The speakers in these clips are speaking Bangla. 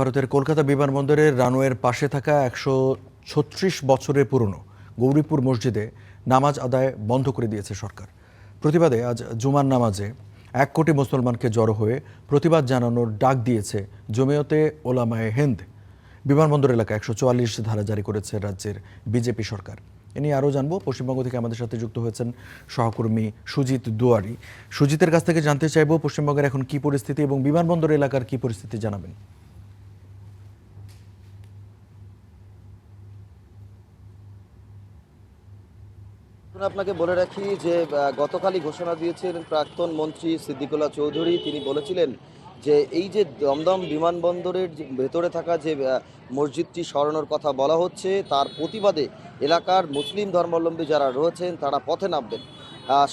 ভারতের কলকাতা বিমানবন্দরের রানওয়ের পাশে থাকা ১৩৬ বছরের পুরনো গৌরীপুর মসজিদে নামাজ আদায় বন্ধ করে দিয়েছে সরকার। প্রতিবাদে আজ জুমার নামাজে ১ কোটি মুসলমানকে জড়ো হয়ে প্রতিবাদ জানানোর ডাক দিয়েছে জমিয়তে ওলামায়ে হিন্দ। বিমানবন্দর এলাকায় ১৪৪ ধারা জারি করেছে রাজ্যের বিজেপি সরকার। এ নিয়ে আরও জানবো। পশ্চিমবঙ্গ থেকে আমাদের সাথে যুক্ত হয়েছেন সহকর্মী সুজিত দুয়ারি। সুজিতের কাছ থেকে জানতে চাইবো পশ্চিমবঙ্গের এখন কি পরিস্থিতি এবং বিমানবন্দর এলাকার কি পরিস্থিতি জানাবেন। আপনাকে বলে রাখি যে গতকালই ঘোষণা দিয়েছেন প্রাক্তন মন্ত্রী সিদ্দিকুল্লাহ চৌধুরী। তিনি বলেছিলেন যে এই যে দমদম বিমানবন্দরের ভেতরে থাকা যে মসজিদটি সরানোর কথা বলা হচ্ছে, তার প্রতিবাদে এলাকার মুসলিম ধর্মাবলম্বী যারা রয়েছেন তারা পথে নামবেন।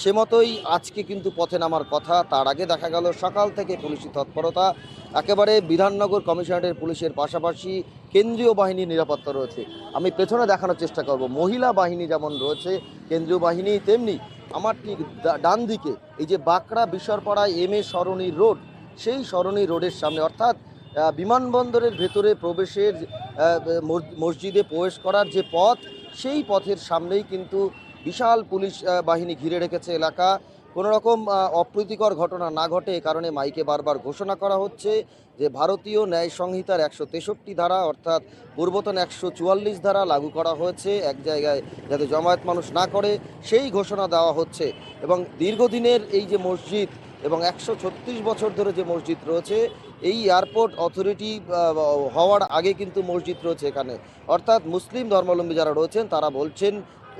সে মতোই আজকে কিন্তু পথে নামার কথা। তার আগে দেখা গেল সকাল থেকে পুলিশি তৎপরতা, একেবারে বিধাননগর কমিশনারের পুলিশের পাশাপাশি কেন্দ্রীয় বাহিনীর নিরাপত্তা রয়েছে। আমি পেছনে দেখানোর চেষ্টা করব, মহিলা বাহিনী যেমন রয়েছে কেন্দ্রীয় বাহিনী, তেমনি আমার ঠিক ডান দিকে এই যে বাঁকড়া বিশরপাড়ায় এম.এ. সরণি রোড, সেই সরণি রোডের সামনে অর্থাৎ বিমানবন্দরের ভেতরে প্রবেশের মসজিদে প্রবেশ করার যে পথ, সেই পথের সামনেই কিন্তু বিশাল পুলিশ বাহিনী ঘিরে রেখেছে এলাকা। কোনো রকম অপ্রীতিকর ঘটনা না ঘটে এ কারণে মাইকে বারবার ঘোষণা করা হচ্ছে যে ভারতীয় ন্যায় সংহিতার ১৬৩ ধারা অর্থাৎ পূর্বতন ১৪৪ ধারা লাগু করা হয়েছে এক জায়গায় যাতে জমায়েত মানুষ না করে, সেই ঘোষণা দেওয়া হচ্ছে। এবং দীর্ঘদিনের এই যে মসজিদ এবং ১৩৬ বছর ধরে যে মসজিদ রয়েছে, এই এয়ারপোর্ট অথরিটি হওয়ার আগে কিন্তু মসজিদ রয়েছে এখানে। অর্থাৎ মুসলিম ধর্মাবলম্বী যারা রয়েছেন তারা বলছেন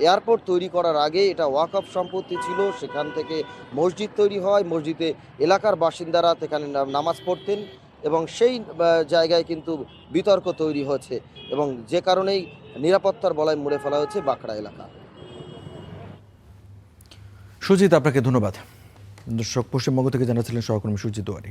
এয়ারপোর্ট তৈরি করার আগে এটা ওয়াকফ সম্পত্তি ছিল, সেখান থেকে মসজিদ তৈরি হয়, মসজিদে এলাকার বাসিন্দারা সেখানে নামাজ পড়তেন এবং সেই জায়গায় কিন্তু বিতর্ক তৈরি হয়েছে এবং যে কারণেই নিরাপত্তার বলয় মুড়ে ফেলা হয়েছে বাঁকড়া এলাকা। সুজিত, আপনাকে ধন্যবাদ। দর্শক, পশ্চিমবঙ্গ থেকে জানাচ্ছিলেন সহকর্মী সুজিত দুয়ারি।